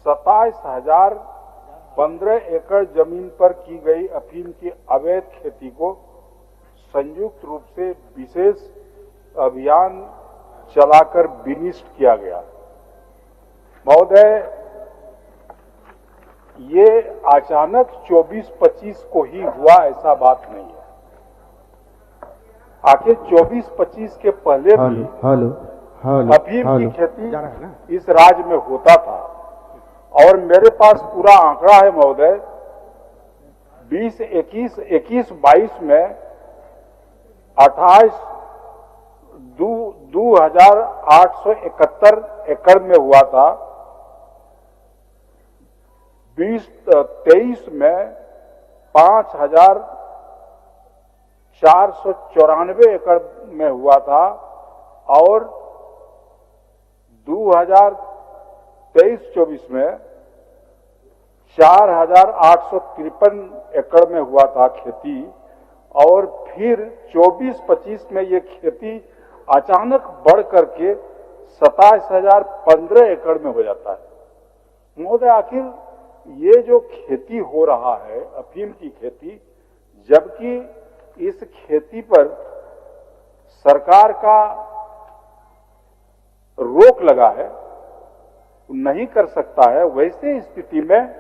27,015 एकड़ जमीन पर की गई अफीम की अवैध खेती को संयुक्त रूप से विशेष अभियान चलाकर विनिष्ट किया गया। महोदय, ये अचानक 24-25 को ही हुआ ऐसा बात नहीं है। आखिर 24-25 के पहले भी अफीम की खेती इस राज्य में होता था और मेरे पास पूरा आंकड़ा है महोदय। 2021-22 में 2,871 एकड़ में हुआ था। 2023 में 5,494 एकड़ में हुआ था और 2023-24 में 4,853 एकड़ में हुआ था खेती और फिर 24-25 में ये खेती अचानक बढ़ करके 27,015 एकड़ में हो जाता है। महोदय, आखिर ये जो खेती हो रहा है अफीम की खेती, जबकि इस खेती पर सरकार का रोक लगा है, नहीं कर सकता है, वैसे स्थिति में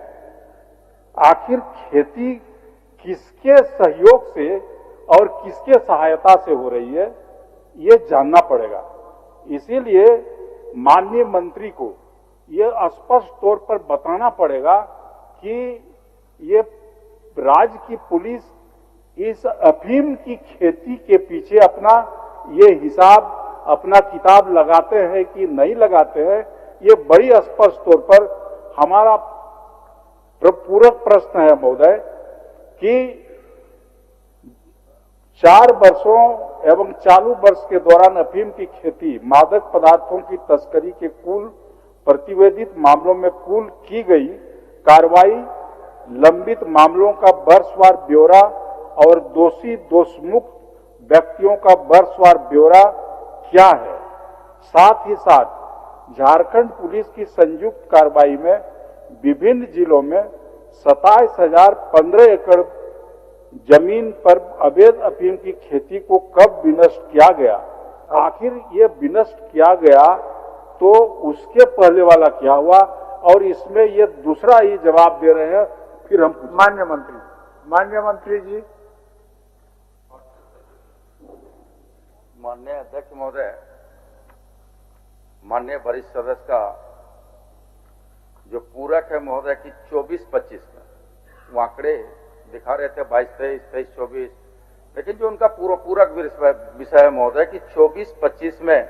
आखिर खेती किसके सहयोग से और किसके सहायता से हो रही है, ये जानना पड़ेगा। इसीलिए माननीय मंत्री को ये स्पष्ट तौर पर बताना पड़ेगा कि ये राज्य की पुलिस इस अफीम की खेती के पीछे अपना ये हिसाब, अपना किताब लगाते हैं कि नहीं लगाते हैं, ये बड़ी स्पष्ट तौर पर हमारा पूरक प्रश्न है महोदय कि 4 वर्षों एवं चालू वर्ष के दौरान अफीम की खेती, मादक पदार्थों की तस्करी के कुल प्रतिवेदित मामलों में कुल की गई कार्रवाई, लंबित मामलों का वर्षवार ब्यौरा और दोषी दोषमुक्त व्यक्तियों का वर्षवार ब्यौरा क्या है। साथ ही साथ झारखंड पुलिस की संयुक्त कार्रवाई में विभिन्न जिलों में 27,015 एकड़ जमीन पर अवैध अफीम की खेती को कब विनष्ट किया गया, आखिर ये विनष्ट किया गया तो उसके पहले वाला क्या हुआ, और इसमें ये दूसरा ही जवाब दे रहे हैं। फिर हम माननीय मंत्री जी। माननीय अध्यक्ष महोदय, माननीय वरिष्ठ सदस्य का जो पूरक है महोदय कि 24-25 में वो आंकड़े दिखा रहे थे 22-23, 23-24, लेकिन जो उनका पूरक विषय है महोदय कि 24-25 में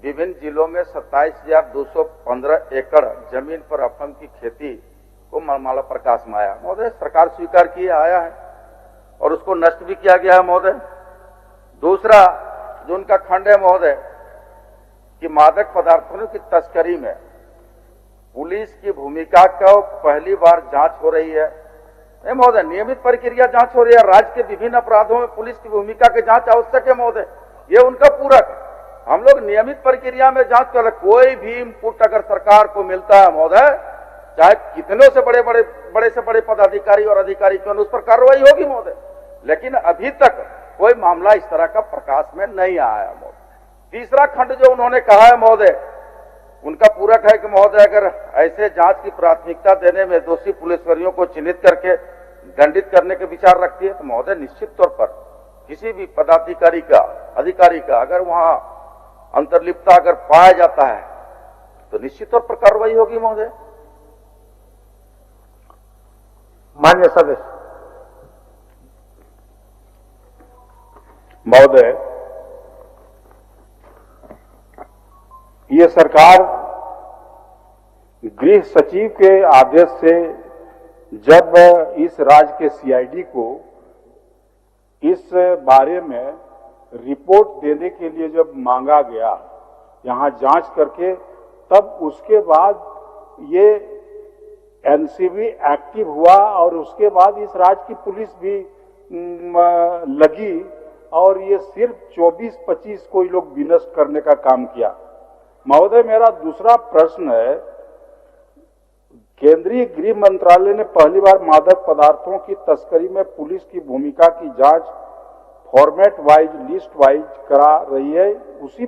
विभिन्न जिलों में 27,215 एकड़ जमीन पर अफीम की खेती को माला प्रकाश में आया। महोदय, सरकार स्वीकार किए आया है और उसको नष्ट भी किया गया है महोदय। दूसरा जो उनका खंड है महोदय कि मादक पदार्थों की तस्करी में पुलिस की भूमिका का पहली बार जांच हो रही है। नहीं महोदय, नियमित प्रक्रिया जांच हो रही है। राज्य के विभिन्न अपराधों में पुलिस की भूमिका की जांच आवश्यक है महोदय, ये उनका पूरक। हम लोग नियमित प्रक्रिया में जांच कर, कोई भी इनपुट अगर सरकार को मिलता है महोदय, चाहे कितनों से बड़े से बड़े पदाधिकारी और अधिकारी क्यों, उस पर कार्रवाई होगी महोदय। लेकिन अभी तक कोई मामला इस तरह का प्रकाश में नहीं आया महोदय। तीसरा खंड जो उन्होंने कहा है महोदय, उनका पूरक है कि महोदय अगर ऐसे जांच की प्राथमिकता देने में दोषी पुलिसकर्मियों को चिन्हित करके दंडित करने के विचार रखती है, तो महोदय निश्चित तौर पर किसी भी पदाधिकारी का, अधिकारी का अगर वहां अंतर्लिप्तता अगर पाया जाता है तो निश्चित तौर पर कार्रवाई होगी महोदय। माननीय सदस्य महोदय, ये सरकार गृह सचिव के आदेश से जब इस राज्य के सीआईडी को इस बारे में रिपोर्ट देने के लिए जब मांगा गया यहां जांच करके, तब उसके बाद ये एनसीबी एक्टिव हुआ और उसके बाद इस राज्य की पुलिस भी लगी और ये सिर्फ 24-25 को ही लोग विनष्ट करने का काम किया। महोदय, मेरा दूसरा प्रश्न है केंद्रीय गृह मंत्रालय ने पहली बार मादक पदार्थों की तस्करी में पुलिस की भूमिका की जांच फॉर्मेट वाइज, लिस्ट वाइज करा रही है। उसी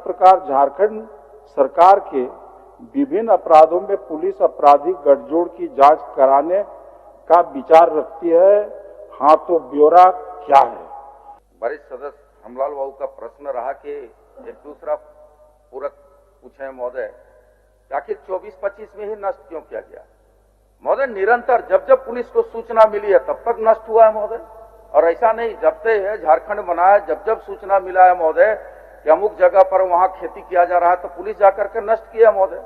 प्रकार झारखंड सरकार के विभिन्न अपराधों में पुलिस आपराधिक गठजोड़ की जांच कराने का विचार रखती है। हाँ, तो ब्यौरा क्या है? वरिष्ठ सदस्य हमलाल बाबू का प्रश्न रहा कि एक दूसरा पूरक पूछे महोदय, आखिर 24-25 में ही नष्ट क्यों किया गया? महोदय, निरंतर जब जब पुलिस को सूचना मिली है तब तक नष्ट हुआ है महोदय। और ऐसा नहीं, जब से है झारखंड बना है, जब जब सूचना मिला है महोदय कि अमुक जगह पर वहां खेती किया जा रहा है तो पुलिस जाकर के नष्ट किया महोदय।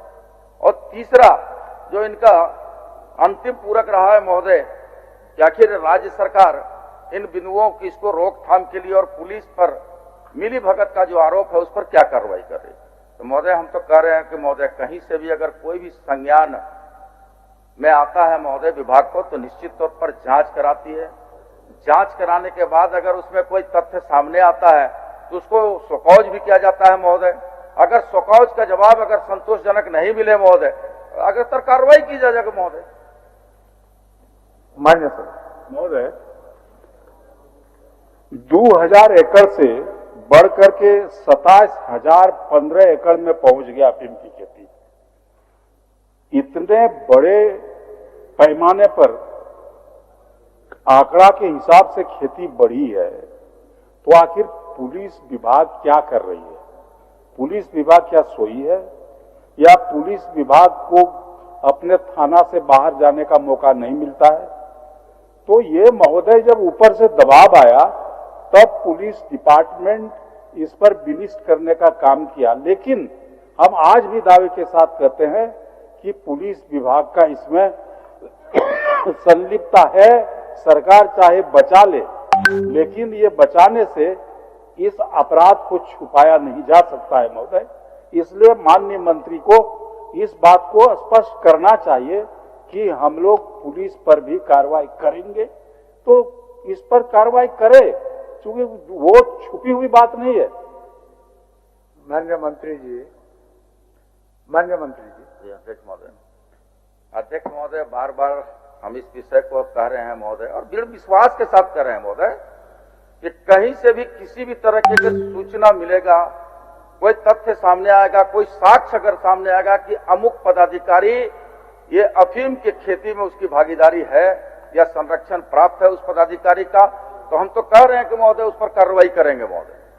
और तीसरा जो इनका अंतिम पूरक रहा है महोदय कि आखिर राज्य सरकार इन बिंदुओं की इसको रोकथाम के लिए और पुलिस पर मिली भगत का जो आरोप है उस पर क्या कार्रवाई कर रही है? तो महोदय, हम तो कह रहे हैं कि महोदय कहीं से भी अगर कोई भी संज्ञान में आता है महोदय विभाग को तो निश्चित तौर पर जांच कराती है। जांच कराने के बाद अगर उसमें कोई तथ्य सामने आता है तो उसको सोकौज भी किया जाता है महोदय। अगर सोकौज का जवाब अगर संतोषजनक नहीं मिले महोदय, अगर तर कार्रवाई की जाएगा महोदय। मान्य सदस्य। महोदय, 2000 एकड़ से बढ़कर के 27,015 एकड़ में पहुंच गया अफीम की खेती। इतने बड़े पैमाने पर आंकड़ा के हिसाब से खेती बढ़ी है तो आखिर पुलिस विभाग क्या कर रही है? पुलिस विभाग क्या सोई है या पुलिस विभाग को अपने थाना से बाहर जाने का मौका नहीं मिलता है? तो ये महोदय, जब ऊपर से दबाव आया तब पुलिस डिपार्टमेंट इस पर विनिष्ट करने का काम किया। लेकिन हम आज भी दावे के साथ कहते हैं कि पुलिस विभाग का इसमें संलिप्तता है। सरकार चाहे बचा ले, लेकिन ये बचाने से इस अपराध को छुपाया नहीं जा सकता है महोदय। इसलिए माननीय मंत्री को इस बात को स्पष्ट करना चाहिए कि हम लोग पुलिस पर भी कार्रवाई करेंगे तो इस पर कार्रवाई करें, क्योंकि वो छुपी हुई बात नहीं है। माननीय मंत्री जी, माननीय मंत्री जी। अध्यक्ष महोदय, बार बार हम इस विषय को कह रहे हैं महोदय और दृढ़ विश्वास के साथ कह रहे हैं महोदय कि कहीं से भी किसी भी तरह की अगर सूचना मिलेगा, कोई तथ्य सामने आएगा, कोई साक्ष्य अगर सामने आएगा कि अमुक पदाधिकारी ये अफीम की खेती में उसकी भागीदारी है या संरक्षण प्राप्त है उस पदाधिकारी का, तो हम तो कह रहे हैं कि महोदय उस पर कार्रवाई करेंगे महोदय।